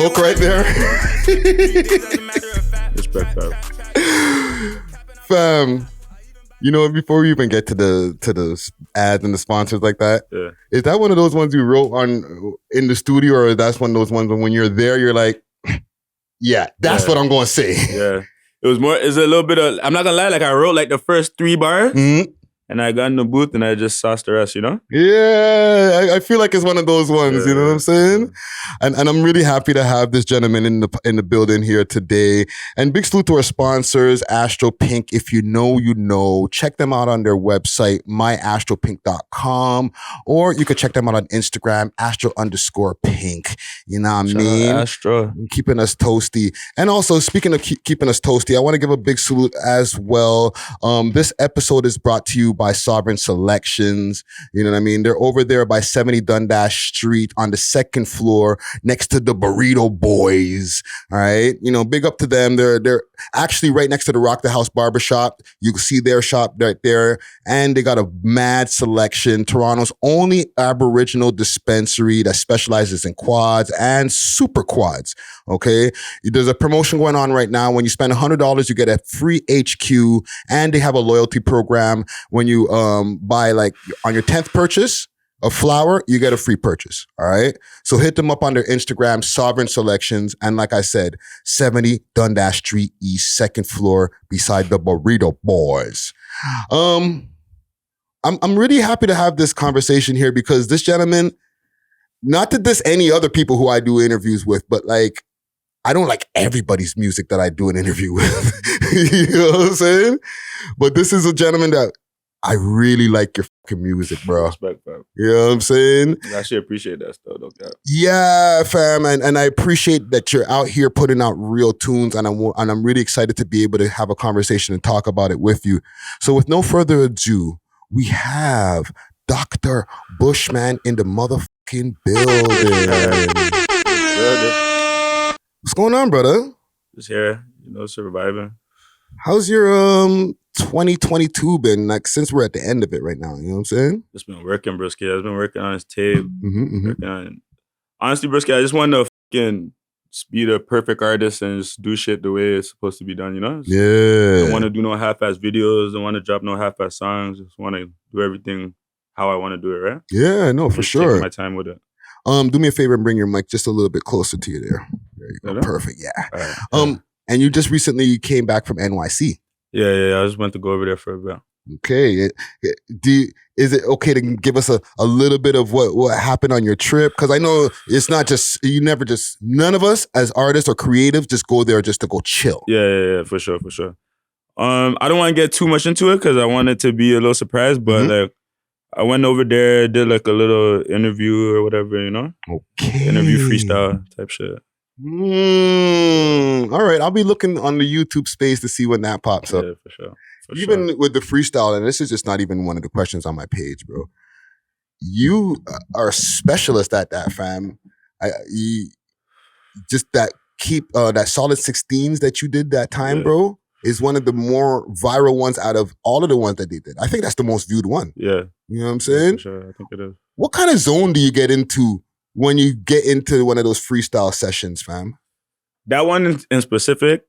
hook right there. Respect that. Fam, you know, before we even get to the ads and the sponsors like that, is that one of those ones you wrote on in the studio, or that's one of those ones when you're there, you're like, yeah, that's what I'm going to say. Yeah. It was more, it's a little bit of, I'm not going to lie, like I wrote like the first 3 bars and I got in the booth and I just sauced the rest, you know? Yeah, I feel like it's one of those ones, you know what I'm saying? And I'm really happy to have this gentleman in the building here today. And big salute to our sponsors, Astro Pink. If you know, you know. Check them out on their website, myastropink.com, or you can check them out on Instagram, astro_pink. You know what I mean? Astro. Keeping us toasty. And also, speaking of keeping us toasty, I want to give a big salute as well. This episode is brought to you by Sovereign Selections. You know what I mean? They're over there by 70 Dundas Street on the 2nd floor next to the Burrito Boys. All right. You know, big up to them. They're actually right next to the Rock the House Barbershop. You can see their shop right there. And they got a mad selection. Toronto's only Aboriginal dispensary that specializes in quads and super quads. Okay. There's a promotion going on right now. When you spend $100, you get a free HQ, and they have a loyalty program. When you buy like on your 10th purchase of flour, you get a free purchase. All right. So hit them up on their Instagram, Sovereign Selections. And like I said, 70 Dundas Street East, 2nd floor beside the Burrito Boys. I'm really happy to have this conversation here because this gentleman, not to diss any other people who I do interviews with, but like, I don't like everybody's music that I do an interview with. You know what I'm saying? But this is a gentleman that I really like your fucking music, bro. Respect, fam. You know what I'm saying? I actually appreciate that stuff, though. Yeah, fam. And I appreciate that you're out here putting out real tunes, and I'm really excited to be able to have a conversation and talk about it with you. So with no further ado, we have Dr. Bushman in the motherfucking building. What's going on, brother? Just here, you know, surviving. How's your 2022 been? Like, since we're at the end of it right now, you know what I'm saying? Just been working, Brisky. I've been working on his tape. Working on, honestly, Brisky, I just want to fucking be the perfect artist and just do shit the way it's supposed to be done, you know? Yeah. Don't want to do no half-ass videos. Don't want to drop no half-ass songs. Just want to do everything how I want to do it, right? Yeah, no, for sure. Taking my time with it. Do me a favor and bring your mic just a little bit closer to you there. There you go. Perfect. Yeah. Right. And you just recently came back from NYC. Yeah. I just went to go over there for a bit. Okay. Is it okay to give us a little bit of what happened on your trip? Because I know it's not just, none of us as artists or creatives just go there just to go chill. Yeah, for sure. I don't want to get too much into it because I want it to be a little surprise, but like, I went over there, did like a little interview or whatever, you know? Okay. Interview freestyle type shit. All right. I'll be looking on the YouTube space to see when that pops up. Yeah, for sure. Even with the freestyle, and this is just not even one of the questions on my page, bro. You are a specialist at that, fam. Just that that solid 16s that you did that time, bro, is one of the more viral ones out of all of the ones that they did. I think that's the most viewed one. Yeah. You know what I'm saying? For sure, I think it is. What kind of zone do you get into when you get into one of those freestyle sessions, fam? That one in specific,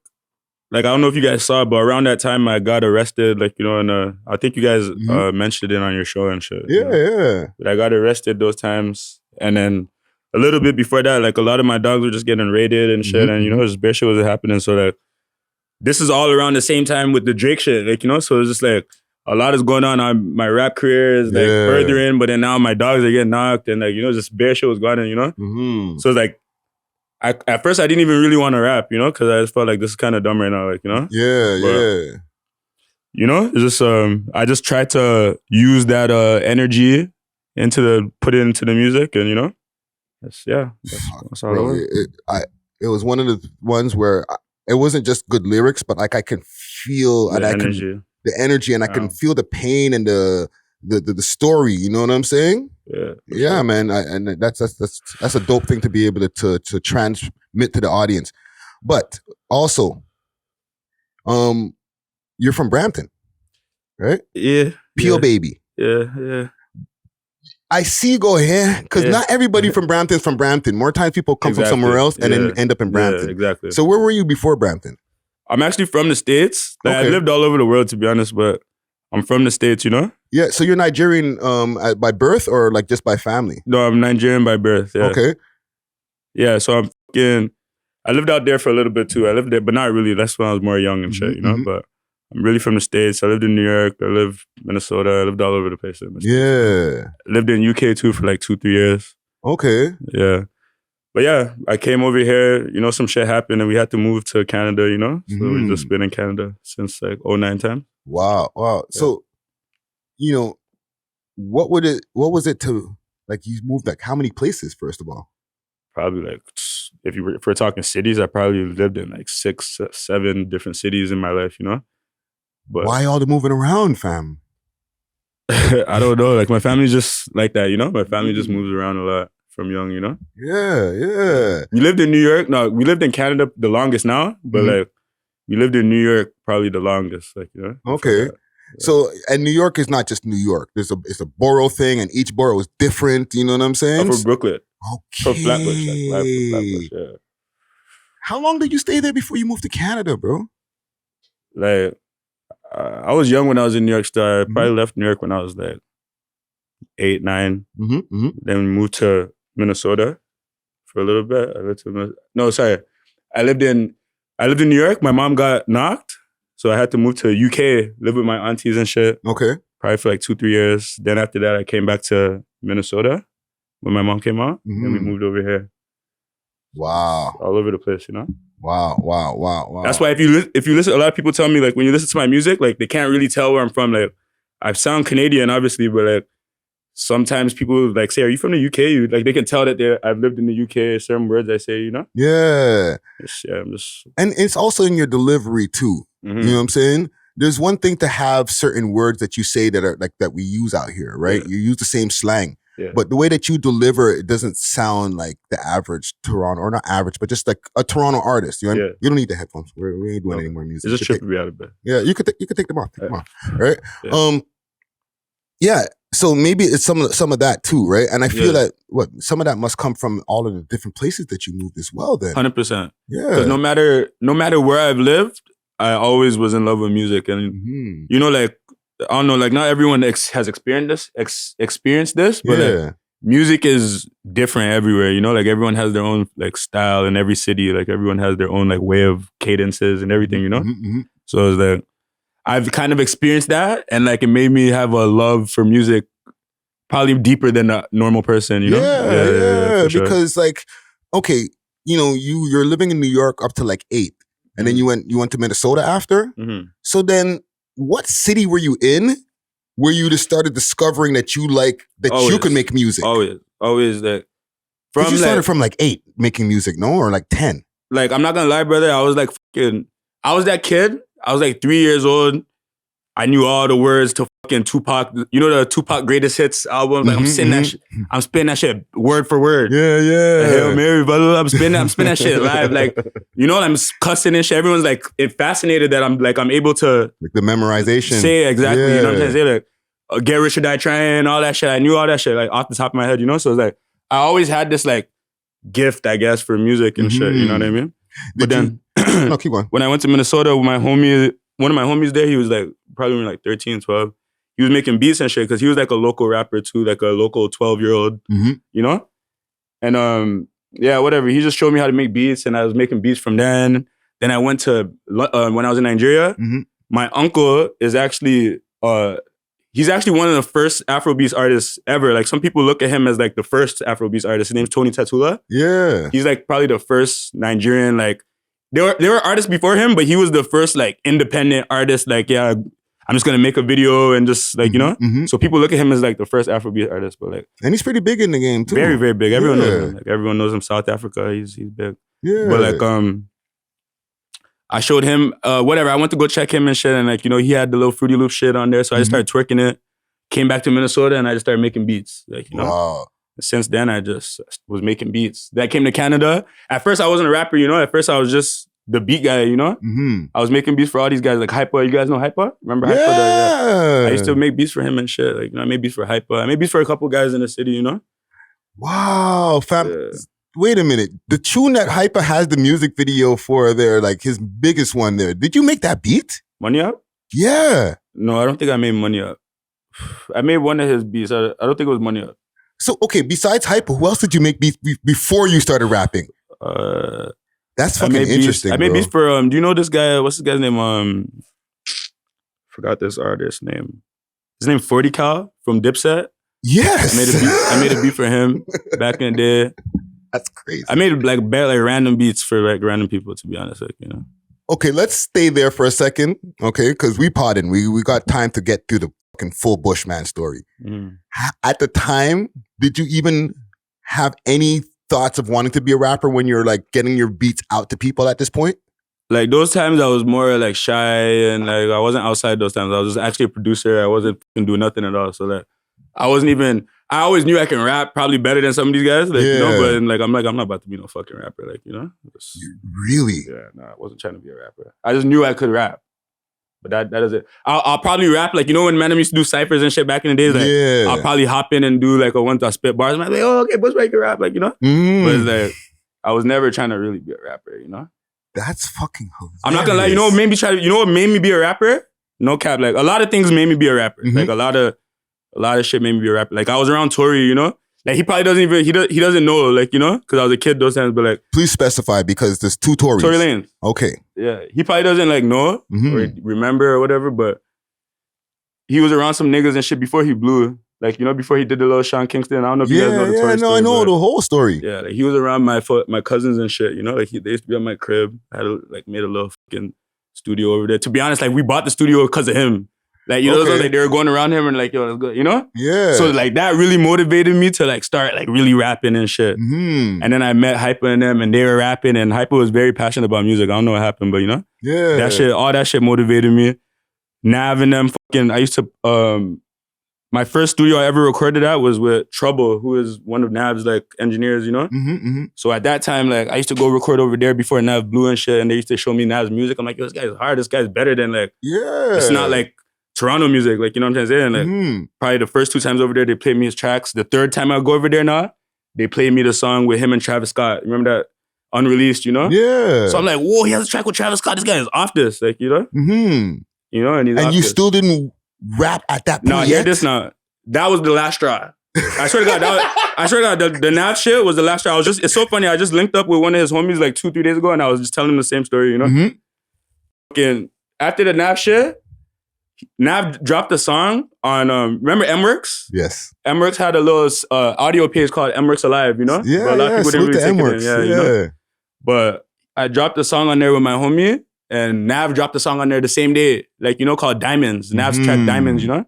like, I don't know if you guys saw it, but around that time I got arrested, like, you know, and I think you guys mentioned it on your show and shit. Yeah, you know? yeah. But I got arrested those times. And then a little bit before that, like, a lot of my dogs were just getting raided and shit. And, you know, just bare shit was happening. So, like, this is all around the same time with the Drake shit, like, you know? So it's just like, a lot is going on. My rap career is like furthering, but then now my dogs are getting knocked and, like, you know, just bare shit was going on, you know? So it's like, at first I didn't even really want to rap, you know, because I just felt like this is kind of dumb right now, like, you know? Yeah. You know, it's just, I just tried to use that energy put it into the music and, you know, that's all bro, it was one of the ones where it wasn't just good lyrics, but like I can feel the energy and I can feel the pain and the story, you know what I'm saying? Yeah, sure. Man. And that's a dope thing to be able to transmit to the audience. But also, you're from Brampton, right? Yeah. Peel baby. Yeah. I see. Go ahead, because not everybody from Brampton's from Brampton. More times people come from somewhere else and then end up in Brampton. Yeah, exactly. So where were you before Brampton? I'm actually from the States. Like, I lived all over the world, to be honest, but I'm from the States, you know? Yeah, so you're Nigerian by birth or like just by family? No, I'm Nigerian by birth, yeah. Okay. Yeah, so I lived out there for a little bit too. I lived there, but not really. That's when I was more young and shit, you know? But I'm really from the States. I lived in New York. I lived in Minnesota. I lived all over the place. Yeah. I lived in UK too for like 2-3 years. Okay. Yeah. But yeah, I came over here, you know, some shit happened and we had to move to Canada, you know? So we've just been in Canada since like 2009 time. Wow. Yeah. So, you know, what was it to, like, you moved like how many places, first of all? Probably like, if we're talking cities, I probably lived in like 6, 7 different cities in my life, you know? But why all the moving around, fam? I don't know. Like, my family's just like that, you know? My family just moves around a lot from young, you know? Yeah. We lived in New York. No, we lived in Canada the longest now, but like, we lived in New York probably the longest, like, you know? Okay. So, and New York is not just New York. It's a borough thing, and each borough is different. You know what I'm saying? I'm from Brooklyn. Okay. From Flatbush, like, from Flatbush, yeah. How long did you stay there before you moved to Canada, bro? Like, I was young when I was in New York Star. I probably left New York when I was like 8, 9. Then we moved to Minnesota for a little bit. I lived in New York. My mom got knocked, so I had to move to UK, live with my aunties and shit. Okay. Probably for like 2-3 years. Then after that, I came back to Minnesota when my mom came out, and we moved over here. Wow. All over the place, you know? Wow. That's why if you listen, a lot of people tell me, like, when you listen to my music, like, they can't really tell where I'm from. Like, I sound Canadian, obviously, but like, sometimes people like say, "Are you from the UK?" Like, they can tell that I've lived in the UK. Certain words I say, you know. Yeah. I'm just. And it's also in your delivery too. You know what I'm saying? There's one thing to have certain words that you say that are like that we use out here, right? You use the same slang. But the way that you deliver it doesn't sound like the average Toronto, or not average, but just like a Toronto artist. You don't need the headphones. We ain't doing any more music. It's just tripping me out a bit. Yeah, you could take them off. Right? Yeah. So maybe it's some of that too, right? And I feel that some of that must come from all of the different places that you moved as well. Then 100%. Yeah. Because no matter where I've lived, I always was in love with music, and you know, like, I don't know, like, not everyone has experienced this, but like, music is different everywhere, you know? Like, everyone has their own like style in every city. Like, everyone has their own like way of cadences and everything, you know? So it's like, I've kind of experienced that, and like, it made me have a love for music probably deeper than a normal person, you know? Yeah, because like, okay, you know, you're living in New York up to like 8, and then you went to Minnesota after. So then, what city were you in where you just started discovering that you you could make music? Always that. Because you started from like 8 making music, no? Or like 10? Like, I'm not gonna lie, brother. I was like I was that kid. I was like 3 years old. I knew all the words to fucking Tupac. You know the Tupac Greatest Hits album? Like, I'm spinning that shit word for word. Yeah. Hail Mary, blah, blah, blah. I'm spinning that shit live. Like, you know, I'm cussing and shit. Everyone's like fascinated that I'm able to like the memorization. Say exactly. You know what I'm saying? Say like, Get Rich or Die Trying, all that shit. I knew all that shit like off the top of my head, you know? So it's like, I always had this like gift, I guess, for music and shit. You know what I mean? But then, no, keep going. When I went to Minnesota with one of my homies there, he was like probably like 13, 12. He was making beats and shit because he was like a local rapper too, like a local 12-year-old, you know? And whatever. He just showed me how to make beats, and I was making beats from then. Then I went to, when I was in Nigeria, my uncle is actually, he's actually one of the first Afrobeats artists ever. Like, some people look at him as like the first Afrobeats artist. His name's Tony Tatula. Yeah. He's like probably the first Nigerian, like, there were artists before him, but he was the first like independent artist. Like, I'm just gonna make a video and just like, you know? So people look at him as like the first Afrobeat artist, but like, and he's pretty big in the game too. Very, very big. Everyone knows him. Like, everyone knows him. South Africa, he's big. Yeah. But like, I showed him whatever. I went to go check him and shit, and like, you know, he had the little Fruity Loop shit on there, so I just started twerking it. Came back to Minnesota, and I just started making beats. Like, you know. Wow. Since then, I just was making beats. Then I came to Canada. At first, I wasn't a rapper, you know. At first, I was just the beat guy, you know? I was making beats for all these guys, like Hyper. You guys know Hyper? Remember Hyper? Yeah. I used to make beats for him and shit. Like, you know, I made beats for Hyper. I made beats for a couple guys in the city, you know? Wow, fam. Yeah. Wait a minute. The tune that Hyper has the music video for there, like his biggest one there. Did you make that beat? Money Up? Yeah. No, I don't think I made Money Up. I made one of his beats. I don't think it was Money Up. So, okay, besides Hyper, who else did you make beats before you started rapping? That's fucking interesting, I made beats for, do you know this guy? What's this guy's name? Forgot this artist's name. His name 40 Cal from Dipset. Yes. I made a beat for him back in the day. That's crazy. I made like random beats for like random people, to be honest, like, you know. Okay, let's stay there for a second, okay? Because we got time to get through the fucking full Bushman story. At the time, did you even have any thoughts of wanting to be a rapper when you're like getting your beats out to people at this point? Like those times I was more like shy and like I wasn't outside those times. I was just actually a producer. I wasn't doing nothing at all. So like I always knew I can rap probably better than some of these guys. Like, you know, but like I'm not about to be no fucking rapper. Like, you know? Really? Yeah, no, I wasn't trying to be a rapper. I just knew I could rap. But that is it. I'll probably rap, like, you know when Manem used to do ciphers and shit back in the days? Like, I'll probably hop in and do like a one to spit bars. I'm like, oh, okay, Bushman can rap, like, you know? But it's like, I was never trying to really be a rapper, you know? That's fucking hilarious. I'm not gonna lie, you know what made me be a rapper? No cap, like, a lot of things made me be a rapper. Like, a lot of shit made me be a rapper. Like, I was around Tory, you know? Like, he probably he doesn't know, like, you know? Because I was a kid those times, but like... Please specify, because there's two Torys. Tory Lanez. Okay. Yeah, he probably doesn't, like, know or remember or whatever, but he was around some niggas and shit before he blew. Like, you know, before he did the little Sean Kingston. I don't know if you guys know the Tory story. I know the whole story. Yeah, like, he was around my cousins and shit, you know? Like, they used to be at my crib. I had, made a little fucking studio over there. To be honest, like, we bought the studio because of him. Like, you know, like they were going around him and like, yo, let's go, you know? Yeah. So like that really motivated me to like start like really rapping and shit. And then I met Hyper and them and they were rapping and Hyper was very passionate about music. I don't know what happened, but you know? Yeah. All that shit motivated me. Nav and them I used to, my first studio I ever recorded at was with Trouble, who is one of Nav's like engineers, you know? So at that time, like I used to go record over there before Nav blew and shit and they used to show me Nav's music. I'm like, yo, this guy's hard. This guy's better than like, it's not like Toronto music, like, you know what I'm trying to say? And like, probably the first 2 times over there, they played me his tracks. The 3rd time I go over there now, they played me the song with him and Travis Scott. Remember that? Unreleased, you know? Yeah. So I'm like, whoa, he has a track with Travis Scott. This guy is off this, like, you know? You know, and he's off you this. Still didn't rap at that point No, hear this now. That was the last straw. I swear to God, the NAV shit was the last straw. It's so funny. I just linked up with one of his homies like 2-3 days ago and I was just telling him the same story, you know? Fucking after the NAV shit, Nav dropped a song on, remember MWorks? Yes. MWorks had a little audio page called MWorks Alive, you know? Yeah, but a lot of people didn't really take it in. Yeah, you know? But I dropped a song on there with my homie and Nav dropped a song on there the same day, like, you know, called Diamonds. Nav's track Diamonds, you know?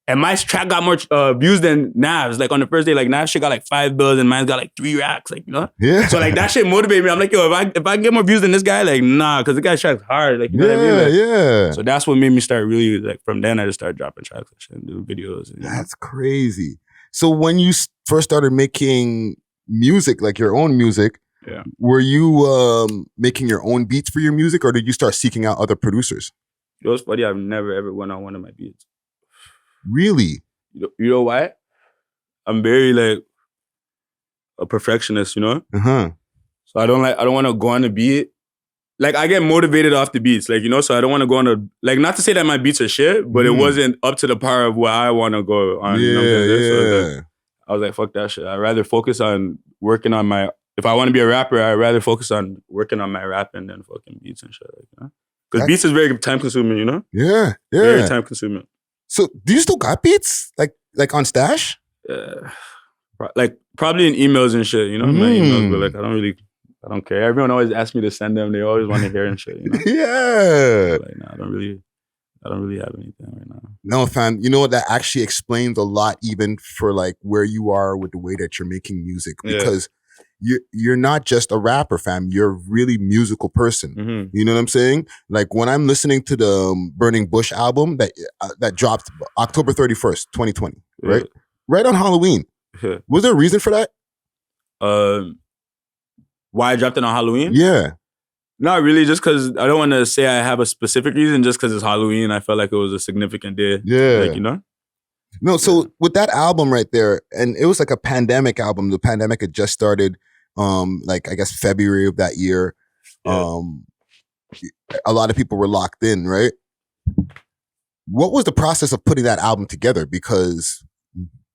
And my track got more views than Nav's. Like on the first day, like Nav's shit got like 5 bills and mine's got like 3 racks, like, you know? Yeah. So like that shit motivated me. I'm like, yo, if I get more views than this guy, like, nah, because the guy's track's hard. Like, you know what I mean? Like, yeah. So that's what made me start really, like, from then I just started dropping tracks and shit and doing videos. And, that's crazy. So when you first started making music, like your own music, were you making your own beats for your music or did you start seeking out other producers? You know, it's funny, I've never ever went on one of my beats. Really? You know why? I'm very like a perfectionist, you know? So I don't want to go on a beat. Like I get motivated off the beats, like, you know, so I don't want to go on a, like, not to say that my beats are shit, but it wasn't up to the par of where I want to go on. You know what I'm saying? So like, I was like, fuck that shit. I'd rather focus on working on my, if I want to be a rapper, I'd rather focus on working on my rapping than fucking beats and shit, like, you know? Because beats is very time consuming, you know? Yeah. Very time consuming. So do you still got beats? Like on stash? Like probably in emails and shit, you know? My emails, but like I don't care. Everyone always asks me to send them. They always want to hear and shit, you know? Yeah. Like, nah, I don't really have anything right now. No, fam. You know what? That actually explains a lot even for like where you are with the way that you're making music. Because you're not just a rapper, fam. You're a really musical person. You know what I'm saying? Like when I'm listening to the Burning Bush album that dropped October 31st, 2020, right? Right on Halloween. Was there a reason for that? Why I dropped it on Halloween? Yeah. Not really, just because I don't want to say I have a specific reason. Just because it's Halloween, I felt like it was a significant day. Yeah. Like, you know. No, so with that album right there, and it was like a pandemic album. The pandemic had just started, like I guess February of that year. Yeah. A lot of people were locked in, right? What was the process of putting that album together? Because,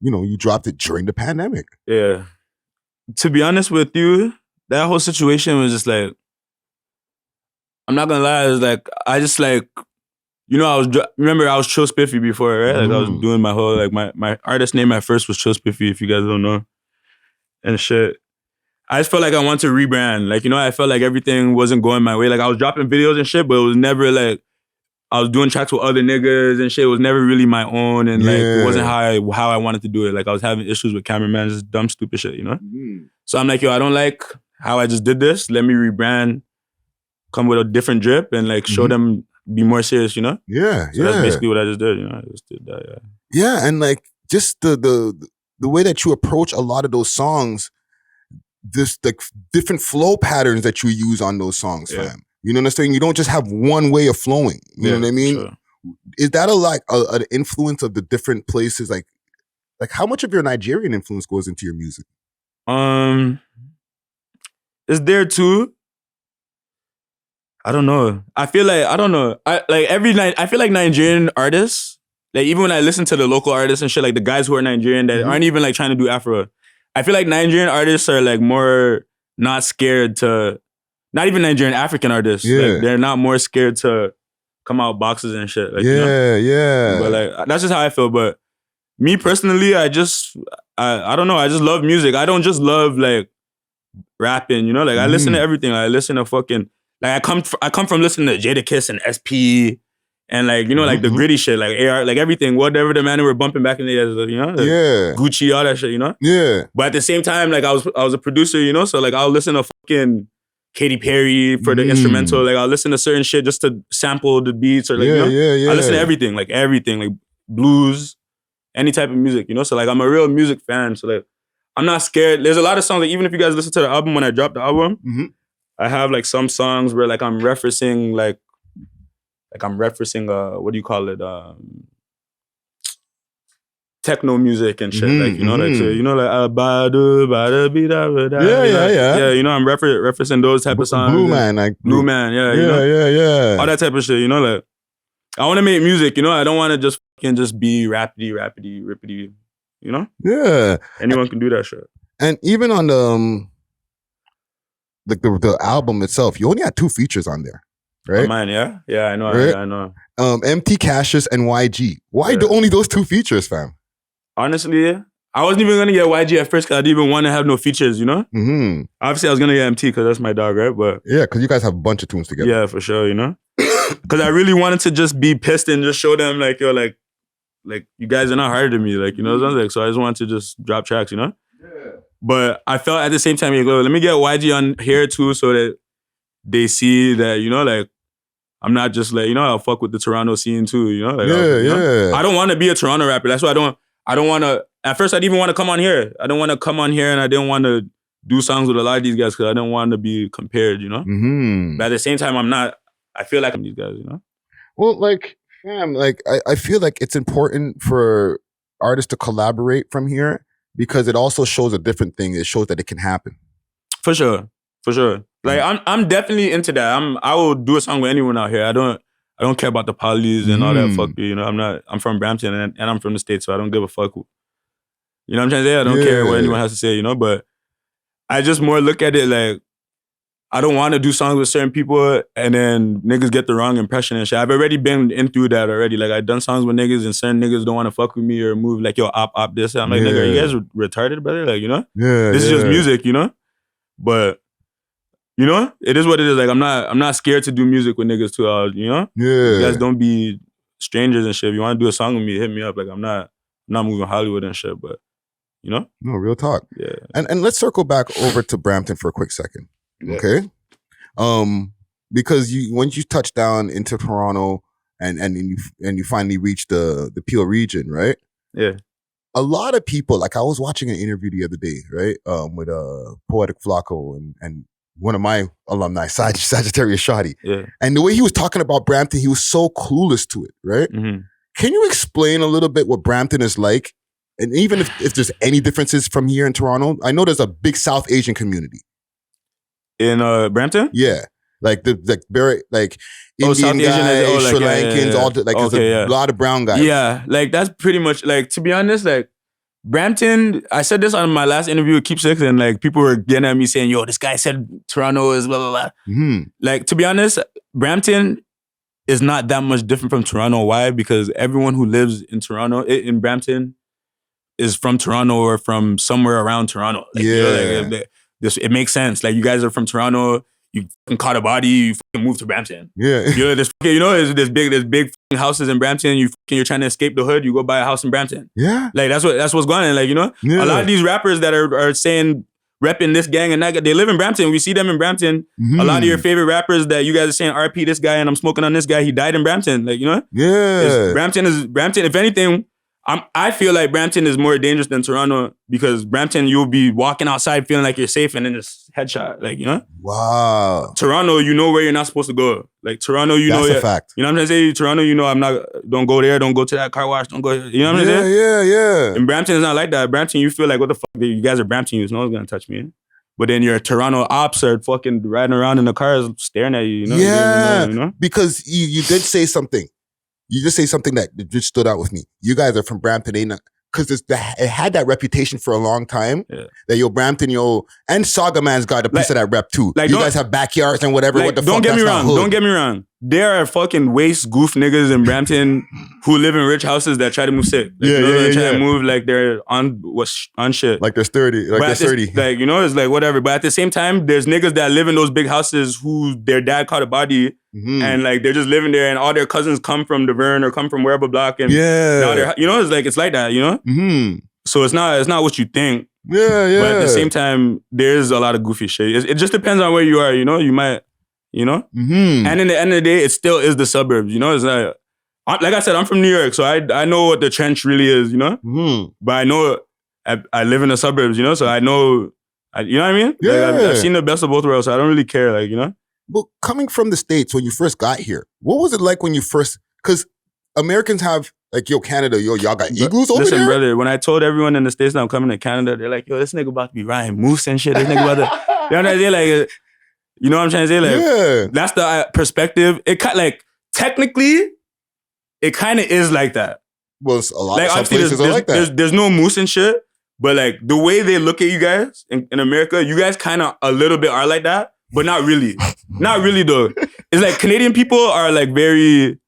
you know, you dropped it during the pandemic. Yeah. To be honest with you, that whole situation was just like, I'm not gonna lie, it was like, I just like, you know, remember I was Trill Spiffy before, right? Like I was doing my whole, like my artist name at first was Trill Spiffy, if you guys don't know. And shit. I just felt like I wanted to rebrand. Like, you know, I felt like everything wasn't going my way. Like I was dropping videos and shit, but it was never like, I was doing tracks with other niggas and shit. It was never really my own, and like it wasn't how I wanted to do it. Like I was having issues with cameramen, just dumb, stupid shit, you know? So I'm like, yo, I don't like how I just did this. Let me rebrand, come with a different drip and like show them, be more serious, you know? Yeah, so that's basically what I just did, you know? I just did that, yeah. Yeah, and like just the way that you approach a lot of those songs, this like different flow patterns that you use on those songs, fam. You know what I'm saying? You don't just have one way of flowing. You know what I mean? Sure. Is that an influence of the different places? Like how much of your Nigerian influence goes into your music? Is there too? I don't know. I feel like, I don't know. I feel like Nigerian artists, like even when I listen to the local artists and shit, like the guys who are Nigerian that aren't even like trying to do Afro, I feel like Nigerian artists are like more not scared to, not even Nigerian, African artists. Like they're not more scared to come out boxes and shit. Like, you know? But like, that's just how I feel. But me personally, I don't know. I just love music. I don't just love like rapping, you know? Like I listen to everything. I listen to fucking, like I come from listening to Jadakiss and SP and like, you know, like the gritty shit, like AR, like everything, whatever the man were bumping back in the days, you know? Like Gucci, all that shit, you know? Yeah. But at the same time, like I was a producer, you know? So like I'll listen to fucking Katy Perry for the instrumental. Like I'll listen to certain shit just to sample the beats or like, you know? I listen to everything, like blues, any type of music, you know? So like I'm a real music fan. So like I'm not scared. There's a lot of songs, like even if you guys listen to the album when I dropped the album, I have like some songs where like I'm referencing what do you call it? Techno music and shit, like, you know, like, so, you know, like, yeah, you know, I'm referencing those type of songs. Blue Man, like, Blue Man, yeah, you know? All that type of shit, you know, like, I want to make music, you know, I don't want to just be rapidy, rippity, you know? Yeah. Anyone can do that shit. And even on the album itself, you only had 2 features on there, right? On mine, yeah? Yeah, I know, right? I know. MT Cassius and YG. Why only those 2 features, fam? Honestly, I wasn't even going to get YG at first because I didn't even want to have no features, you know? Obviously, I was going to get MT because that's my dog, right? But yeah, because you guys have a bunch of tunes together. Yeah, for sure, you know? Because I really wanted to just be pissed and just show them, like, yo, like you guys are not harder than me, like, you know what I'm saying? So I just wanted to just drop tracks, you know? Yeah. But I felt at the same time, let me get YG on here too so that they see that, you know, like, I'm not just like, you know, I'll fuck with the Toronto scene too, you know? Like, you know? I don't want to be a Toronto rapper. That's why I don't want to, at first I didn't even want to come on here. I don't want to come on here and I didn't want to do songs with a lot of these guys because I didn't want to be compared, you know? But at the same time, I feel like I'm these guys, you know? Well, like, fam, like, I feel like it's important for artists to collaborate from here because it also shows a different thing. It shows that it can happen. For sure. Like, I'm definitely into that. I will do a song with anyone out here. I don't care about the polys and all that fuck, you know? I'm from Brampton and I'm from the States, so I don't give a fuck. You know what I'm trying to say? I don't care what anyone has to say, you know? But I just more look at it like, I don't want to do songs with certain people and then niggas get the wrong impression and shit. I've already been in through that already. Like, I've done songs with niggas and certain niggas don't want to fuck with me or move like, yo, op this. I'm like, nigga, are you guys retarded, brother? Like, you know? This is just music, you know? But, you know, it is what it is. Like, I'm not scared to do music with niggas too, you know? You guys don't be strangers and shit. If you want to do a song with me, hit me up. Like, I'm not moving Hollywood and shit, but, you know? No, real talk. Yeah. And let's circle back over to Brampton for a quick second. Okay, because once you touch down into Toronto and you finally reach the Peel region, right? Yeah. A lot of people, like I was watching an interview the other day, right? With Poetic Flacco and one of my alumni, Sagittarius Shotty. Yeah. And the way he was talking about Brampton, he was so clueless to it, right? Mm-hmm. Can you explain a little bit what Brampton is like? And even if there's any differences from here in Toronto, I know there's a big South Asian community. In Brampton? Yeah. Like very South Indian Asian, guys, Sri Lankans, all like there's a lot of brown guys. Yeah, like that's pretty much like, to be honest, like Brampton, I said this on my last interview with Keep Six, and like people were getting at me saying, yo, this guy said Toronto is blah, blah, blah. Mm-hmm. Like, to be honest, Brampton is not that much different from Toronto. Why? Because everyone who lives in Toronto, in Brampton, is from Toronto or from somewhere around Toronto. Like, yeah. You know, like, it makes sense. Like, you guys are from Toronto, you fucking caught a body, you fucking moved to Brampton. Yeah. There's big houses in Brampton, you're trying to escape the hood, you go buy a house in Brampton. Yeah. Like, that's what's going on. Like, you know, a lot of these rappers that are saying, repping this gang and that, they live in Brampton. We see them in Brampton. Mm-hmm. A lot of your favorite rappers that you guys are saying, RP this guy and I'm smoking on this guy, he died in Brampton. Like, you know? Yeah. Brampton, if anything, I feel like Brampton is more dangerous than Toronto, because Brampton, you'll be walking outside feeling like you're safe and then just headshot. Like, you know? Wow. Toronto, you know where you're not supposed to go. Like, Toronto, That's a fact. You know what I'm trying to say? Toronto, you know, don't go there, don't go to that car wash, don't go here. You know what I'm saying? Yeah. And Brampton is not like that. Brampton, you feel like, what the fuck? You guys are Brampton youths, no one's gonna touch me. But then your Toronto ops are fucking riding around in the cars staring at you, you know? Yeah. You know? Because you did say something. You just say something that just stood out with me. You guys are from Brampton, ain't it? Because it had that reputation for a long time. Yeah. That Brampton, and Saga Man's got a piece of that rep too. Like, you guys have backyards and whatever. Like, what the don't fuck? get me That's wrong. not hood. Don't get me wrong. There are fucking waste goof niggas in Brampton who live in rich houses that try to move sick. Like, they try to move like they're on shit. Like they're sturdy. Like they're sturdy. Like, you know, it's like whatever. But at the same time, there's niggas that live in those big houses who their dad caught a body. Mm-hmm. And like they're just living there, and all their cousins come from the Vern or come from wherever block, and now you know, it's like that, you know. Mm-hmm. So it's not what you think. Yeah. But at the same time, there's a lot of goofy shit. It just depends on where you are, you know. You might, you know. Mm-hmm. And in the end of the day, it still is the suburbs, you know. It's like I said, I'm from New York, so I know what the trench really is, you know. Mm-hmm. But I know I live in the suburbs, you know. So I know, you know what I mean? Yeah. Like, I've seen the best of both worlds, so I don't really care, like, you know. But coming from the States, when you first got here, what was it like when you first? Because Americans have like, Canada, y'all got igloos over there? Listen, brother, when I told everyone in the States that I'm coming to Canada, they're like, yo, this nigga about to be riding moose and shit. This nigga about to, you know what I'm saying? Like, you know what I'm trying to say? Like, that's the perspective. It like, technically, it kind of is like that. Well, a lot like, of some places are like that. There's no moose and shit, but like, the way they look at you guys in America, you guys kind of a little bit are like that, but not really. Not really, though. It's like, Canadian people are like very...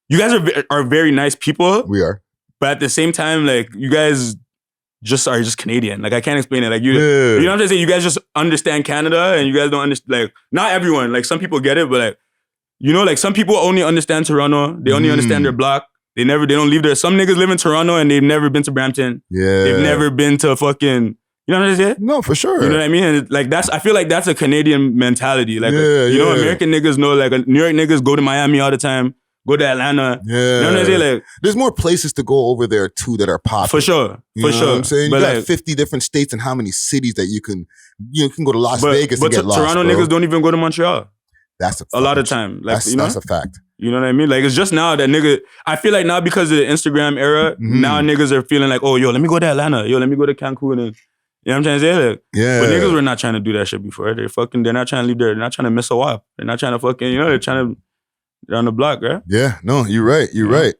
You guys are very nice people. We are. But at the same time, like, you guys are just Canadian. Like, I can't explain it. Like, you know what I'm trying to say? You guys just understand Canada, and you guys don't understand, like, not everyone. Like, some people get it, but like, you know, like, some people only understand Toronto. They only understand their block. They don't leave there. Some niggas live in Toronto and they've never been to Brampton. Yeah. They've never been to fucking... You know what I'm saying? No, for sure. You know what I mean? And like, I feel like that's a Canadian mentality. Like, you know, American niggas know, like, New York niggas go to Miami all the time. Go to Atlanta. Yeah. You know what I'm saying? Like, there's more places to go over there too that are popular. For sure. You know what I'm saying? But you got like, 50 different states and how many cities that you can go to Las Vegas and get lost. But Toronto niggas don't even go to Montreal. That's a lot of time. Like, you know? That's a fact. You know what I mean? Like, it's just now that I feel like now because of the Instagram era, now niggas are feeling like, oh, yo, let me go to Atlanta. Yo, let me go to Cancun. And, you know what I'm trying to say? Like, but niggas were not trying to do that shit before. They're not trying to leave there. They're not trying to miss a WAP. They're not trying to fucking, you know, they're on the block, right? Yeah, no, you're right. You're right.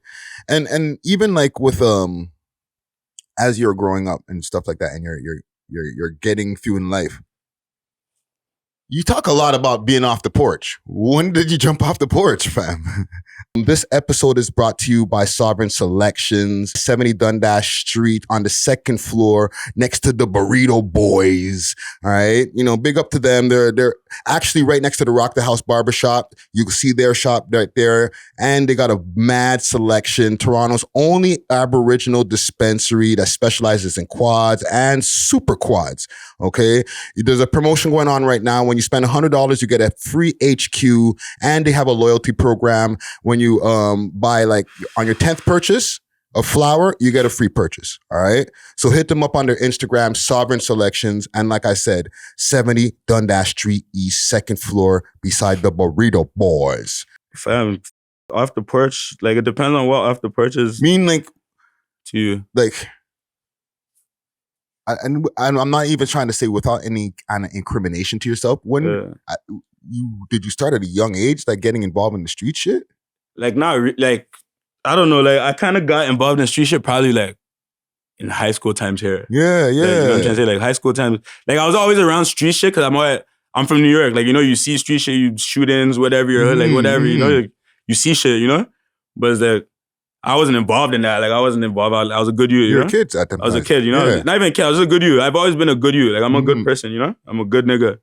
And even like with as you're growing up and stuff like that, and you're getting through in life, you talk a lot about being off the porch. When did you jump off the porch, fam? This episode is brought to you by Sovereign Selections, 70 Dundas Street on the second floor next to the Burrito Boys. All right. You know, big up to them. They're actually right next to the Rock the House Barbershop. You can see their shop right there. And they got a mad selection. Toronto's only Aboriginal dispensary that specializes in quads and super quads. Okay. There's a promotion going on right now. When you spend $100, you get a free HQ, and they have a loyalty program. When you buy like on your 10th purchase, a flower, you get a free purchase. All right. So hit them up on their Instagram, Sovereign Selections. And like I said, 70 Dundas Street East, second floor, beside the Burrito Boys. Fam, off the porch, like it depends on what off the porch is. Mean like to you. Like, and I'm not even trying to say without any kind of incrimination to yourself. When did you start at a young age, like getting involved in the street shit? Like like I don't know. Like I kind of got involved in street shit probably like in high school times here. Yeah, yeah. Like, you know what I'm trying to say? Like high school times. Like I was always around street shit because I'm from New York. Like, you know, you see street shit, you shoot-ins, whatever, like whatever, you know, like, you see shit, you know? But it's like, I wasn't involved in that. Like I wasn't involved. I was a good youth. You're a kid at the time. I was a kid, you know? Yeah. Not even a kid, I was a good youth. I've always been a good youth. Like I'm a good person, you know? I'm a good nigga.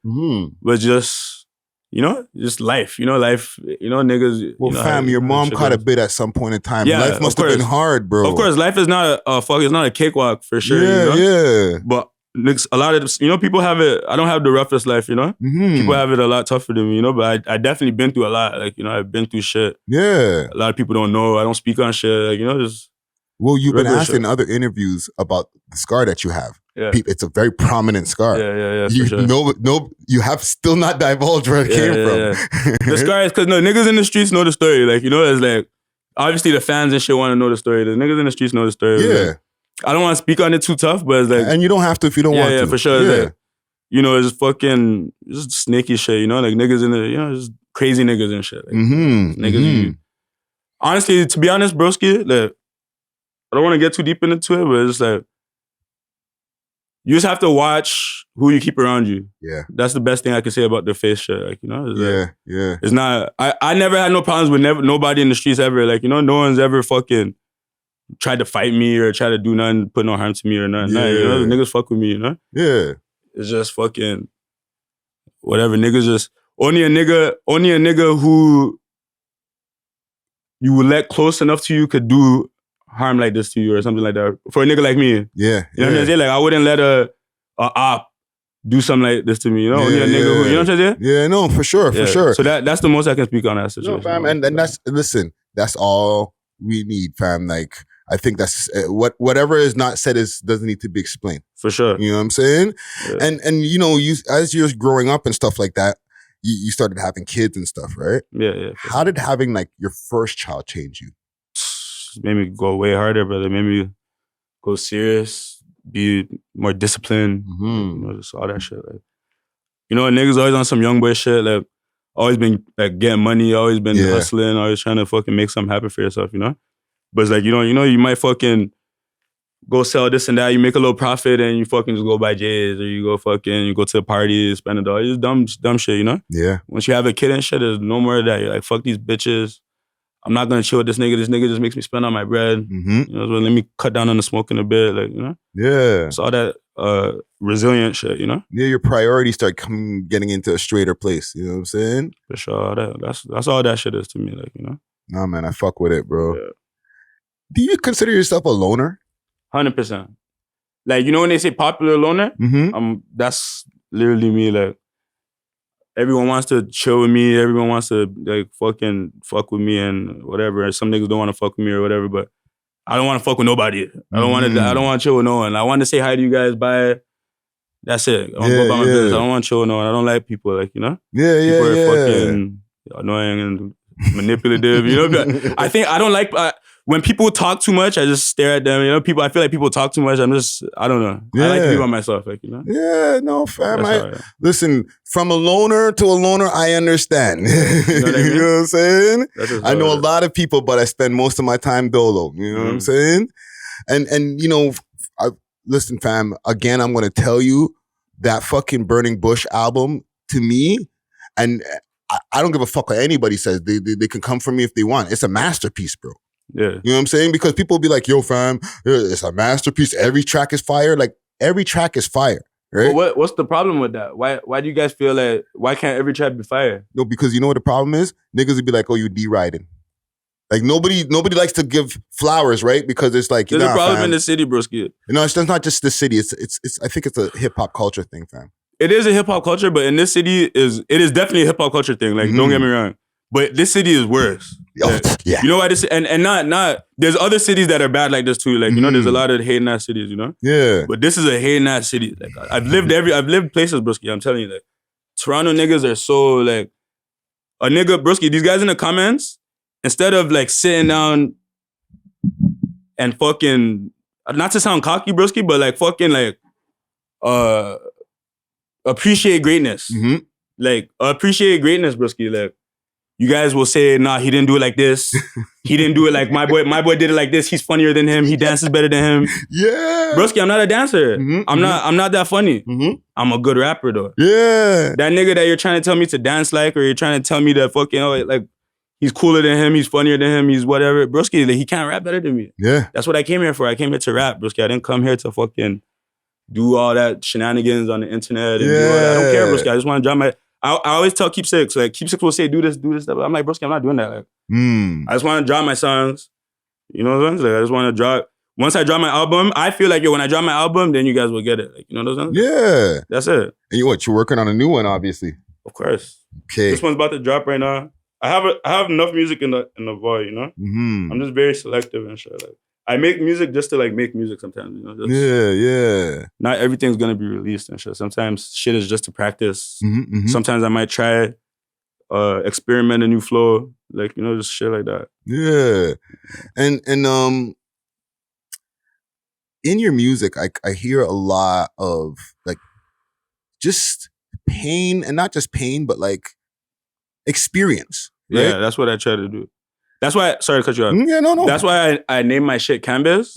But just, you know, just life, you know, niggas. Well, you know, fam, your mom caught a bit at some point in time. Yeah, life must have been hard, bro. Of course, life is not it's not a cakewalk for sure. Yeah, you know? yeah. But niggas, a lot of, you know, people have it, I don't have the roughest life, you know? People have it a lot tougher than me, you know? But I definitely been through a lot. Like, you know, I've been through shit. Yeah. A lot of people don't know. I don't speak on shit. Like, you know, just... Well, you've been asked in other interviews about the scar that you have. Yeah. It's a very prominent scar. Yeah, You for sure. You have still not divulged where it came from. Yeah. The scar is because niggas in the streets know the story. Like, you know, it's like, obviously the fans and shit want to know the story. The niggas in the streets know the story. Yeah. Like, I don't want to speak on it too tough, but it's like... And you don't have to if you don't want to. Yeah, for sure. It's like, you know, it's fucking just snaky shit, you know? Like niggas in the, you know, just crazy niggas and shit. Like, niggas, honestly, to be honest, broski, like, I don't want to get too deep into it, but it's like, you just have to watch who you keep around you. Yeah. That's the best thing I can say about the face shit. Like, you know? It's yeah. It's not, I never had no problems with nobody in the streets ever. Like, you know, no one's ever fucking tried to fight me or try to do nothing, put no harm to me or nothing. Yeah. You know, the niggas fuck with me, you know? Yeah. It's just fucking whatever. Niggas just, only a nigga who you would let close enough to you could do harm like this to you or something like that. For a nigga like me. Yeah. You know what I'm saying? Like I wouldn't let a op do something like this to me, you know? Only a nigga who, you know what I'm saying? Yeah, no, for sure. So that's the most I can speak on that situation. No, fam, and that's all we need, fam. Like, I think that's whatever is not said doesn't need to be explained. For sure. You know what I'm saying? Yeah. And you know, as you're growing up and stuff like that, you started having kids and stuff, right? Yeah. How did having like your first child change you? Made me go way harder, brother. Made me go serious, be more disciplined, you know, just all that shit. Like, you know, niggas always on some young boy shit. Like, always been like getting money, always been hustling, always trying to fucking make something happen for yourself, you know? But it's like, you know, you might fucking go sell this and that, you make a little profit and you fucking just go buy J's or you go to a party, spend $1. It's dumb shit, you know? Yeah. Once you have a kid and shit, there's no more of that. You're like, fuck these bitches. I'm not gonna chill with this nigga. This nigga just makes me spend on my bread. You know, so let me cut down on the smoking a bit, like, you know? Yeah. It's all that resilient shit, you know? Yeah, your priorities start getting into a straighter place, you know what I'm saying? For sure, that's all that shit is to me, like, you know? Nah, man, I fuck with it, bro. Yeah. Do you consider yourself a loner? 100%. Like, you know when they say popular loner? That's literally me, like, everyone wants to chill with me. Everyone wants to like fucking fuck with me and whatever. Some niggas don't want to fuck with me or whatever, but I don't want to fuck with nobody. I don't want to chill with no one. I want to say hi to you guys. Bye. That's it. I want to go about my business. I don't want to chill with no one. I don't like people, like, you know? People are fucking annoying and manipulative, you know? I think I don't like... when people talk too much, I just stare at them. You know, I feel like people talk too much. I don't know. I like to be by myself, like, you know? Yeah, no, fam. Listen, from a loner to a loner, I understand. You know what I mean? You know what I'm saying? I know a lot of people, but I spend most of my time dolo. You know what I'm saying? And you know, listen, fam, again, I'm going to tell you that fucking Burning Bush album, to me, and I don't give a fuck what anybody says. They can come for me if they want. It's a masterpiece, bro. Yeah. You know what I'm saying? Because people will be like, yo, fam, it's a masterpiece. Every track is fire. Like, every track is fire, right? Well, what's the problem with that? Why do you guys feel like, why can't every track be fire? No, because you know what the problem is? Niggas would be like, oh, you D-riding. Like, nobody likes to give flowers, right? Because it's like, there's a problem in the city, broski. You know, it's not just the city. It's I think it's a hip-hop culture thing, fam. It is a hip-hop culture, but in this city, it is definitely a hip-hop culture thing. Like, don't get me wrong. But this city is worse. Yeah. You know why this and not there's other cities that are bad like this too. Like, you know, there's a lot of hating ass cities, you know? Yeah. But this is a hating ass city. Like I've lived places, broski. I'm telling you, like Toronto niggas are so like a nigga, broski, these guys in the comments, instead of like sitting down and fucking, not to sound cocky, broski, but like fucking like appreciate greatness. Like appreciate greatness, broski. Like you guys will say, nah, he didn't do it like this. He didn't do it like my boy. My boy did it like this. He's funnier than him. He dances better than him. Yeah. Broski, I'm not a dancer. I'm not that funny. I'm a good rapper though. Yeah. That nigga that you're trying to tell me to dance like, or you're trying to tell me that fucking, oh, like, he's cooler than him, he's funnier than him, he's whatever. Broski, like, he can't rap better than me. Yeah. That's what I came here for. I came here to rap, broski. I didn't come here to fucking do all that shenanigans on the internet and do all that. I don't care, broski. I just want to drop my... I always tell Keep Six, like, Keep Six will say, do this. I'm like, broski, I'm not doing that. Like, I just want to drop my songs. You know what I'm saying? Like, I just want to drop... Once I drop my album, I feel like, yo, when I drop my album, then you guys will get it. Like, you know what I'm saying? Yeah. That's it. And you're working on a new one, obviously. Of course. Okay. This one's about to drop right now. I have enough music in the void, you know? I'm just very selective and shit. Like, I make music just to like make music sometimes, you know? Just, yeah. Not everything's gonna be released and shit. Sometimes shit is just to practice. Sometimes I might try experiment a new flow, like, you know, just shit like that. Yeah. And in your music, I hear a lot of like just pain, and not just pain, but like experience. Right? Yeah, that's what I try to do. That's why, sorry to cut you off. Yeah, no. That's why I named my shit Canvas.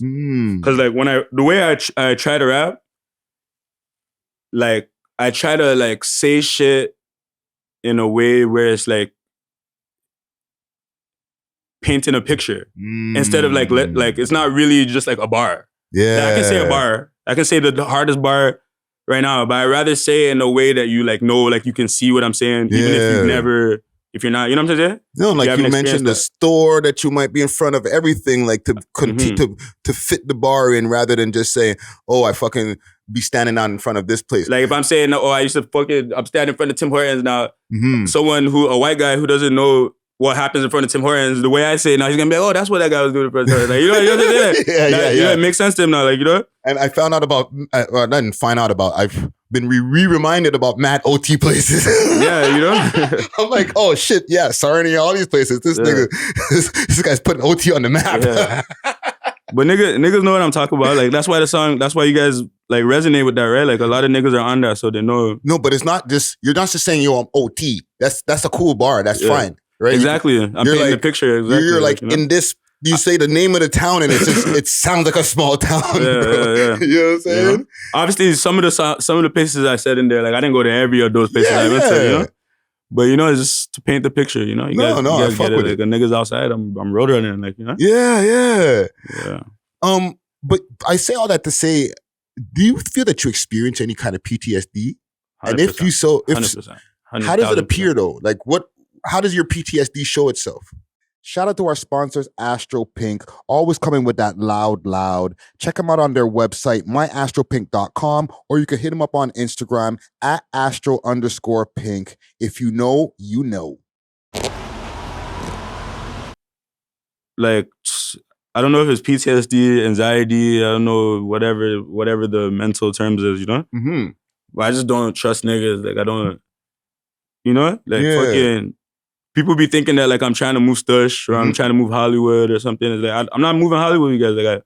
Cause like the way I try to rap, like I try to like say shit in a way where it's like painting a picture instead of like it's not really just like a bar. Yeah. Like, I can say a bar. I can say the hardest bar right now, but I'd rather say it in a way that you like know, like you can see what I'm saying, even if you're not, you know what I'm saying? No, like you mentioned the store that you might be in front of, everything like to to fit the bar in, rather than just saying, oh, I fucking be standing out in front of this place. Like if I'm saying, oh, I'm standing in front of Tim Hortons now, a white guy who doesn't know what happens in front of Tim Hortons, the way I say it now, he's gonna be like, oh, that's what that guy was doing in front of Tim Hortons. Like, you know what I'm saying? You know, it makes sense to him now, like, you know? And I found out about, I didn't find out about, I've been re-reminded about mad OT places. Yeah, you know? I'm like, oh shit, yeah, Sarnia, all these places. This nigga, this guy's putting OT on the map. Yeah. But niggas know what I'm talking about. Like, that's why you guys like resonate with that, right? Like a lot of niggas are on that, so they know. No, but it's not just, you're not just saying, yo, I'm OT. That's a cool bar. That's fine. Right? Exactly. I'm painting like, the picture. Exactly. You're like, you know? in this, you say the name of the town and it's just, it sounds like a small town. Yeah. You know what I'm saying? Yeah. Obviously, some of the places I said in there, like I didn't go to every of those places I went to, you know? But you know, it's just to paint the picture, you know? You guys I fuck get with it. it. Like the niggas outside, I'm road running, like, you know? Yeah. Yeah. But I say all that to say, do you feel that you experience any kind of PTSD? 100%. And if you so, 100%. How does it appear though? Like how does your PTSD show itself? Shout out to our sponsors, Astro Pink, always coming with that loud. Check them out on their website, myastropink.com, or you can hit them up on Instagram at astro_pink. If you know, you know. Like, I don't know if it's PTSD, anxiety, I don't know, whatever the mental terms is, you know? But I just don't trust niggas. Like, I don't, you know? Like, fucking, people be thinking that, like, I'm trying to move Stush or I'm trying to move Hollywood or something. It's like, I'm not moving Hollywood with you guys. Like,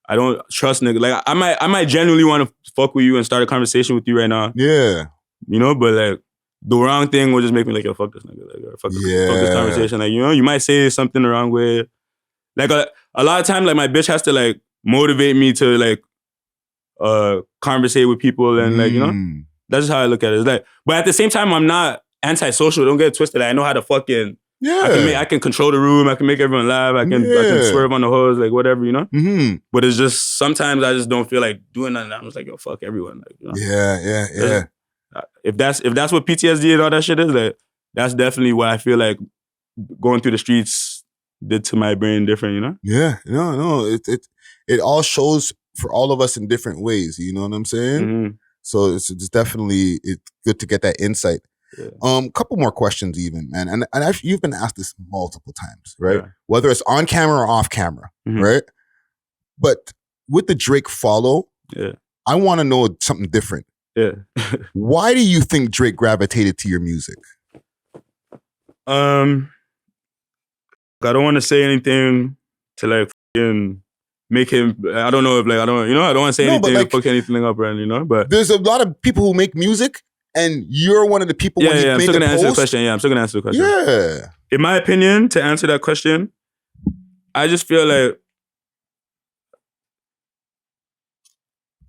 I don't trust niggas. Like, I might genuinely want to fuck with you and start a conversation with you right now. Yeah. You know? But, like, the wrong thing will just make me like, yo, fuck this nigga. Like, fuck this conversation. Like, you know? You might say something the wrong way. Like, a lot of times, like, my bitch has to, like, motivate me to, like, conversate with people and, like, you know? That's just how I look at it. It's like, but at the same time, I'm not antisocial. Don't get it twisted. Like, I know how to fucking... Yeah. I can control the room. I can make everyone laugh. I can swerve on the hose, like, whatever, you know? But it's just, sometimes I just don't feel like doing that. I'm just like, yo, fuck everyone. Like, you know? Yeah. If that's what PTSD and all that shit is, like, that's definitely what I feel like going through the streets did to my brain different, you know? Yeah, no. It all shows for all of us in different ways, you know what I'm saying? So it's definitely good to get that insight. Couple more questions even, man. And you've been asked this multiple times, right? Yeah. Whether it's on camera or off camera, right? But with the Drake follow, I want to know something different. Yeah. Why do you think Drake gravitated to your music? I don't want to say anything to like make him. I don't know if like I don't want to say anything to fuck anything up, right? But there's a lot of people who make music, and you're one of the people. I'm still gonna answer the question. Yeah, I'm still gonna answer the question. Yeah. In my opinion, to answer that question, I just feel like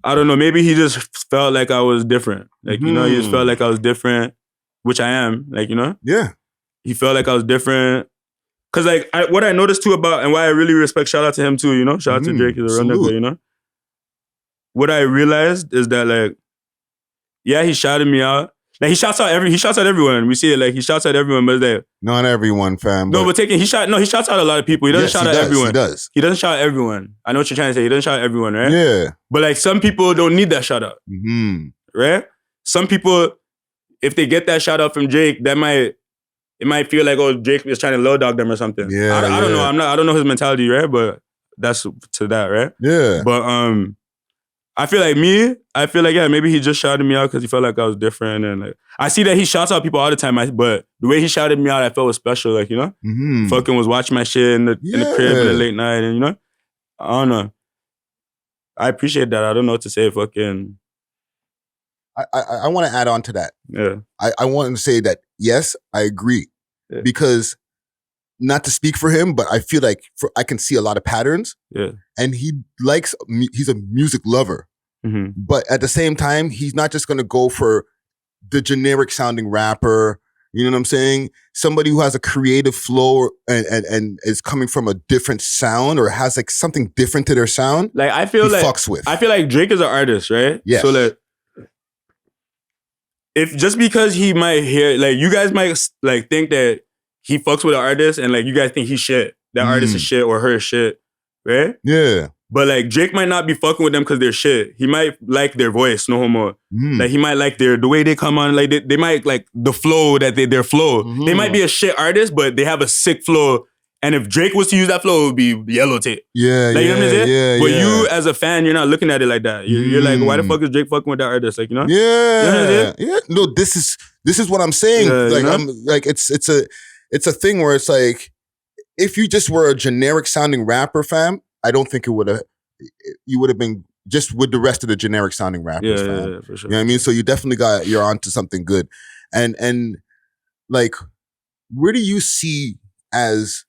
I don't know. Maybe he just felt like I was different. Like he just felt like I was different, which I am. Like Yeah. He felt like I was different. Cause like what I noticed too about and why I really respect, shout out to him too, shout out to Drake, he's a real nigga, What I realized is that like, yeah, he shouted me out. Like he shouts out everyone. We see it like he shouts out everyone, but it's like not everyone, fam. No, but he shouts out a lot of people. He doesn't shout out everyone. He does. He doesn't shout out everyone. I know what you're trying to say. He doesn't shout out everyone, right? Yeah. But like some people don't need that shout out. Right? Some people, if they get that shout out from Drake, it might feel like, oh, Drake is trying to low dog them or something. Yeah, I don't know. I don't know his mentality, right? But that's to that, right? Yeah. But I feel like maybe he just shouted me out because he felt like I was different, and like I see that he shouts out people all the time. But the way he shouted me out, I felt was special. Like fucking was watching my shit in the crib in the late night, and I don't know. I appreciate that. I don't know what to say. Fucking. I want to add on to that. Yeah. I want to say that, yes, I agree. Yeah. Because, not to speak for him, but I feel like I can see a lot of patterns. Yeah. And he's a music lover. But at the same time, he's not just going to go for the generic sounding rapper. You know what I'm saying? Somebody who has a creative flow and is coming from a different sound or has like something different to their sound. Like I feel like Drake is an artist, right? Yeah. So like, if just because he might hear, like you guys might like think that he fucks with an artist and like you guys think he's shit. That artist is shit or her is shit, right? Yeah. But like Drake might not be fucking with them because they're shit. He might like their voice, no homo. Like he might like the way they come on. Like they might like the flow their flow. They might be a shit artist, but they have a sick flow. And if Drake was to use that flow, it would be yellow tape. Yeah, like, you know what I'm saying? Yeah, but you as a fan, you're not looking at it like that. You're like, why the fuck is Drake fucking with that artist? Like, Yeah, you know yeah. No, this is what I'm saying. Like I'm like it's a thing where it's like if you just were a generic sounding rapper, fam, I don't think you would have been just with the rest of the generic sounding rappers, fam. Yeah, for sure. You know what I mean? So you definitely you're onto something good. And like, where do you see as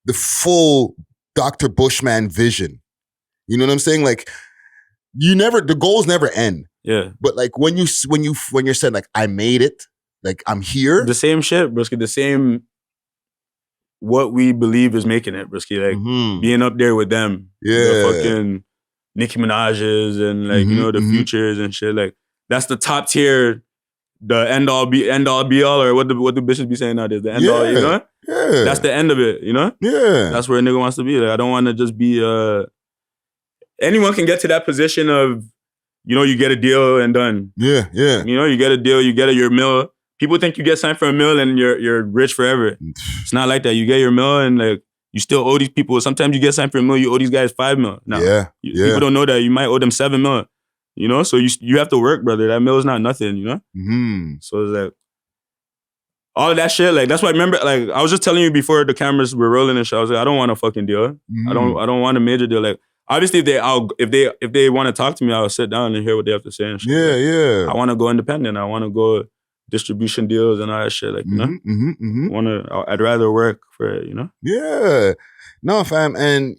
the full Dr. Bushman vision? You know what I'm saying? Like, the goals never end. Yeah. But like when you're saying like I made it, like I'm here. The same shit, broski. The same what we believe is making it, broski. Like being up there with them. Yeah. The fucking Nicki Minaj's and like, the Futures and shit. Like that's the top tier, the end all be all, or what the bitches be saying nowadays. The end all, you know? Yeah. That's the end of it, you know? Yeah. That's where a nigga wants to be. Like I don't want to just be anyone can get to that position of, you get a deal and done. Yeah, yeah. You get a deal, you get your mill. People think you get signed for a mill and you're rich forever. It's not like that. You get your mill and like you still owe these people. Sometimes you get signed for a mill, you owe these guys 5 mil. Now, people don't know that. You might owe them 7 mil. So you have to work, brother. That mill is not nothing, So it's like all of that shit, like that's why I remember, like I was just telling you before the cameras were rolling and shit. I was like, I don't want a fucking deal. I don't want a major deal. Like obviously if they want to talk to me, I'll sit down and hear what they have to say and shit. Yeah, yeah. I want to go independent. I want to go distribution deals and all that shit. Like, I'd rather work for it, Yeah. No, fam. And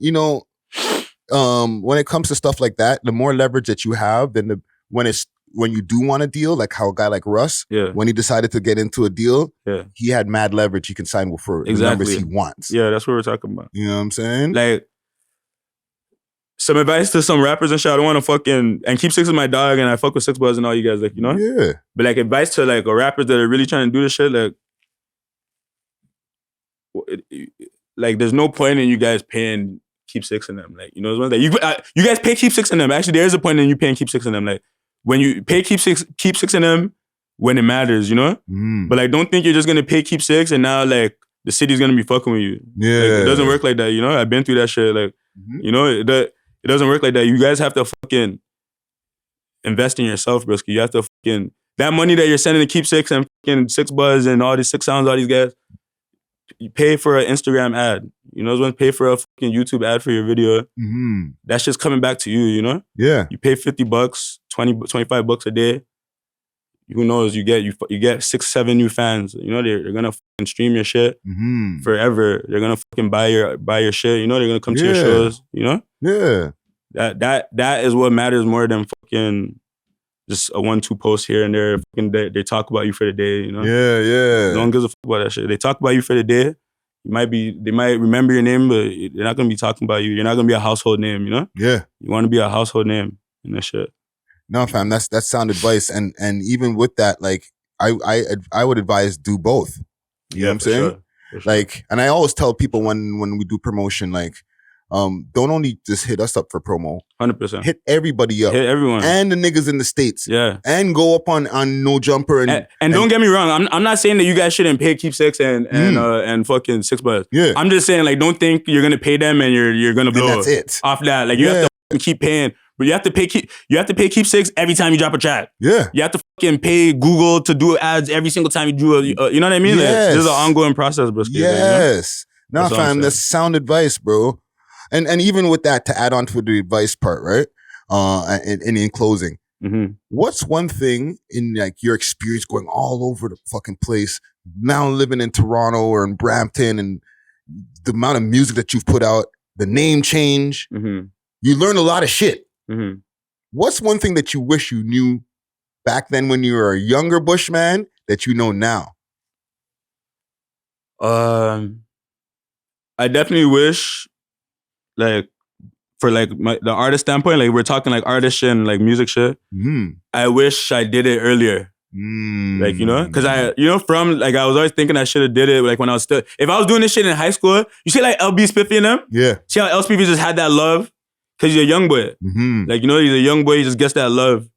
when it comes to stuff like that, the more leverage that you have, then when you do want a deal, like how a guy like Russ, when he decided to get into a deal, he had mad leverage he can sign for the numbers he wants. Yeah, that's what we're talking about. You know what I'm saying? Like, some advice to some rappers and shit. I don't want to fucking, and Keep Six is my dog, and I fuck with Six Buzz and all you guys, like, Yeah. But like advice to like rappers that are really trying to do this shit, like there's no point in you guys paying Keep Six in them, like, you guys pay Keep Six in them. Actually, there is a point in you paying Keep Six in them, like when you pay Keep Six in them, when it matters, you know? But like, don't think you're just gonna pay keepsakes and now like the city's gonna be fucking with you. Yeah. Like, it doesn't work like that, you know? I've been through that shit. Like, you know, it doesn't work like that. You guys have to fucking invest in yourself, broski. You have to fucking, that money that you're sending to keepsakes and fucking 6Buzz and all these 6 Sounds, all these guys, you pay for an Instagram ad. You know, when pay for a fucking YouTube ad for your video. That's just coming back to you, you know? Yeah. You pay $50, $25 a day. Who knows? You get 6, 7 new fans. You know, they're gonna fucking stream your shit forever. They're gonna fucking buy your shit. You know, they're gonna come to your shows. You know? Yeah. That is what matters more than fucking just a 1-2 post here and there. Fucking they talk about you for the day. You know? Yeah. No one gives a fuck about that shit. They talk about you for the day. They might remember your name, but they're not gonna be talking about you. You're not gonna be a household name. You know? Yeah. You want to be a household name in that shit. No, fam, that's sound advice, and even with that, like I would advise do both. You know what I'm saying? Sure. Like, and I always tell people when we do promotion, like, don't only just hit us up for promo. 100%. Hit everybody up. Hit everyone. And the niggas in the States. Yeah. And go up on No Jumper and don't get me wrong, I'm not saying that you guys shouldn't pay keepsakes and fucking 6Buzz. Yeah. I'm just saying, like, don't think you're gonna pay them and you're gonna blow that's it. off that. Like, you have to keep paying. But you have to pay keepsakes every time you drop a track. Yeah. You have to fucking pay Google to do ads every single time you do you know what I mean? Yes. Like, this is an ongoing process, bro. Yes. You know? Nah, fam, that's sound advice, bro. And even with that, to add on to the advice part, right? And in closing, what's one thing in like your experience going all over the fucking place, now living in Toronto or in Brampton, and the amount of music that you've put out, the name change, you learn a lot of shit. What's one thing that you wish you knew back then when you were a younger Bushman that you know now? I definitely wish, like, for like the artist standpoint, like we're talking like artist shit and like music shit. I wish I did it earlier. Like, you know, because from like I was always thinking I should have did it like when I was still. If I was doing this shit in high school, you see like LB Spiffy and them. Yeah. See how L Spiffy just had that love. Because he's a young boy. Like, you know, he's a young boy, he just gets that love.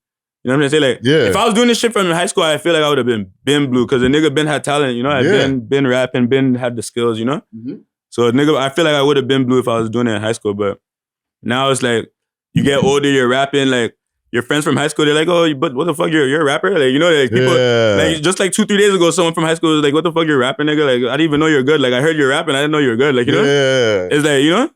You know what I'm saying? Like, if I was doing this shit from high school, I feel like I would have been blue. Because the nigga been had talent, you know? I've been rapping, been had the skills, you know? So nigga, I feel like I would have been blue if I was doing it in high school. But now it's like, you get older, you're rapping, like, your friends from high school, they're like, oh, but what the fuck, you're a rapper? Like, you know, like, people, like, just like 2-3 days ago, someone from high school was like, what the fuck, you're rapping, nigga? Like, I didn't even know you're good. Like, I heard you're rapping, I didn't know you're good. Like, you know? It's like, you know?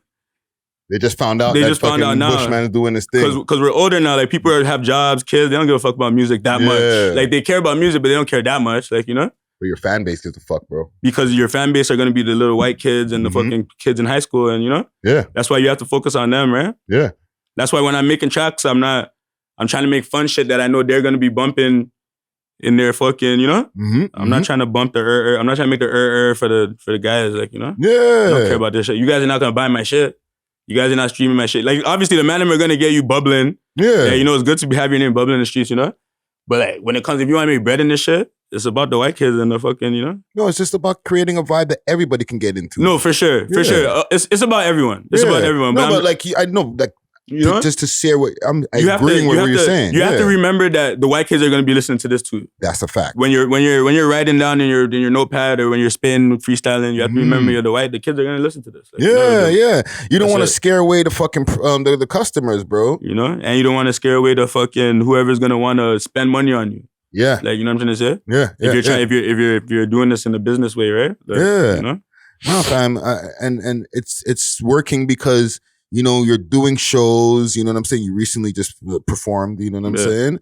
They just found out that fucking Bushman is doing this thing. Because we're older now. Like, people have jobs, kids. They don't give a fuck about music that much. Like, they care about music, but they don't care that much. Like, you know? But your fan base gives a fuck, bro. Because your fan base are going to be the little white kids and the fucking kids in high school. And, you know? Yeah. That's why you have to focus on them, right? Yeah. That's why when I'm making tracks, I'm trying to make fun shit that I know they're going to be bumping in their fucking, you know? I'm not trying to bump the I'm not trying to make the for the guys, like, you know? Yeah. I don't care about this shit. You guys are not going to buy my shit. You guys are not streaming my shit. Like, obviously, the man are going to get you bubbling. Yeah. You know, it's good to have your name bubbling in the streets, you know? But, like, when it comes, if you want to make bread in this shit, it's about the white kids and the fucking, you know? No, it's just about creating a vibe that everybody can get into. No, for sure. For sure. It's about everyone. It's about everyone. No, but like, I know, like, you know? Just to share what I'm agreeing with what you're saying. You have to remember that the white kids are going to be listening to this too. That's a fact. When you're writing down in your notepad or when you're spinning freestyling, you have to remember the kids are going to listen to this. Like, You don't want to scare away the fucking the customers, bro. You know, and you don't want to scare away the fucking whoever's going to want to spend money on you. Yeah, like, you know what I'm trying to say. If you're doing this in a business way, right? Like, you know, no, fam, and it's working because, you know, you're doing shows, you know what I'm saying? You recently just performed, you know what I'm saying?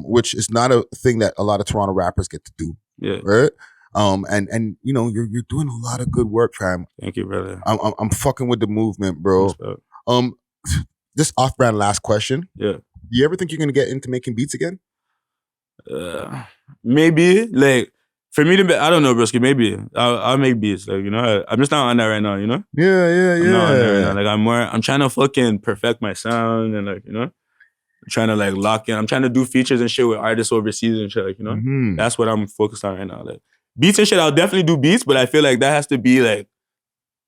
Which is not a thing that a lot of Toronto rappers get to do. Yeah. Right? And you know, you're doing a lot of good work, fam. Thank you, brother. I'm fucking with the movement, bro. Just off-brand last question. Yeah. Do you ever think you're gonna get into making beats again? Maybe. Like, for me to, I don't know, broski. Maybe I'll make beats. Like, you know, I'm just not on that right now. You know. I'm not on that right now. Like, I'm trying to fucking perfect my sound and, like, you know, I'm trying to like lock in. I'm trying to do features and shit with artists overseas and shit. Like, you know, that's what I'm focused on right now. Like, beats and shit, I'll definitely do beats, but I feel like that has to be like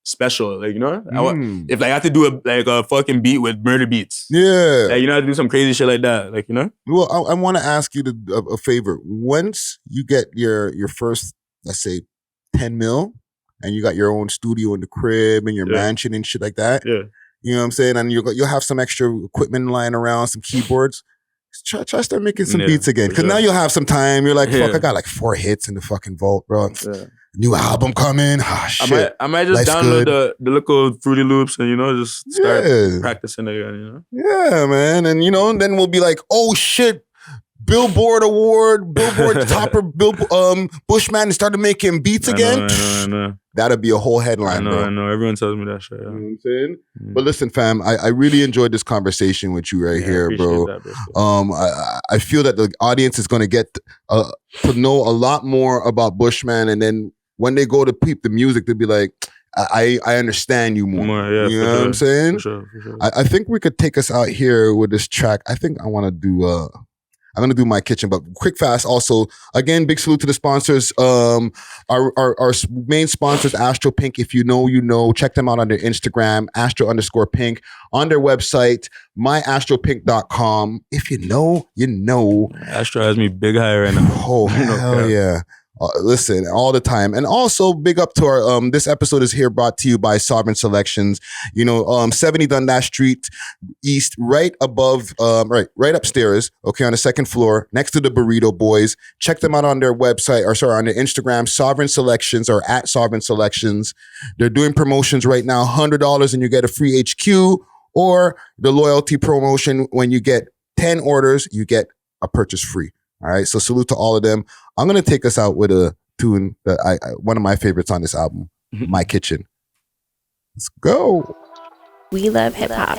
special. Like, you know, if like, I have to do a fucking beat with murder beats. Yeah. Like, you know, I have to do some crazy shit like that. Like, you know? Well, I want to ask you a favor. Once you get your first, let's say, 10 mil, and you got your own studio in the crib and your mansion and shit like that. Yeah. You know what I'm saying? And you'll have some extra equipment lying around, some keyboards. Try start making some beats again. Because now you'll have some time. You're like, fuck, I got like 4 hits in the fucking vault, bro. Yeah. New album coming. Ah, shit. I might just download the little Fruity Loops and, you know, just start practicing again, you know? Yeah, man. And, you know, then we'll be like, oh, shit. Billboard topper, Bushman started making beats again. I know. That'd be a whole headline, I know. Everyone tells me that shit. Yeah. You know what I'm saying? But listen, fam, I really enjoyed this conversation with you here, bro. I feel that the audience is going to get to know a lot more about Bushman, and then when they go to peep the music, they'll be like, I understand you more. You know what I'm saying? For sure. I think we could take us out here with this track. I think I want to do I'm going to do My Kitchen, but quick fast. Also, again, big salute to the sponsors. Our main sponsors, Astro Pink. If you know, you know. Check them out on their Instagram, Astro_Pink. On their website, myastropink.com. If you know, you know. Astro has me big high right now. Oh, hell yeah. Listen, all the time. And also, big up to our, this episode is here brought to you by Sovereign Selections. You know, 70 Dundas Street East, right above, right upstairs, okay, on the second floor, next to the Burrito Boys. Check them out on their website, on their Instagram, Sovereign Selections, or at Sovereign Selections. They're doing promotions right now, $100 and you get a free HQ, or the loyalty promotion, when you get 10 orders, you get a purchase free. All right, so salute to all of them. I'm going to take us out with a tune that one of my favorites on this album, My Kitchen. Let's go. We love hip hop.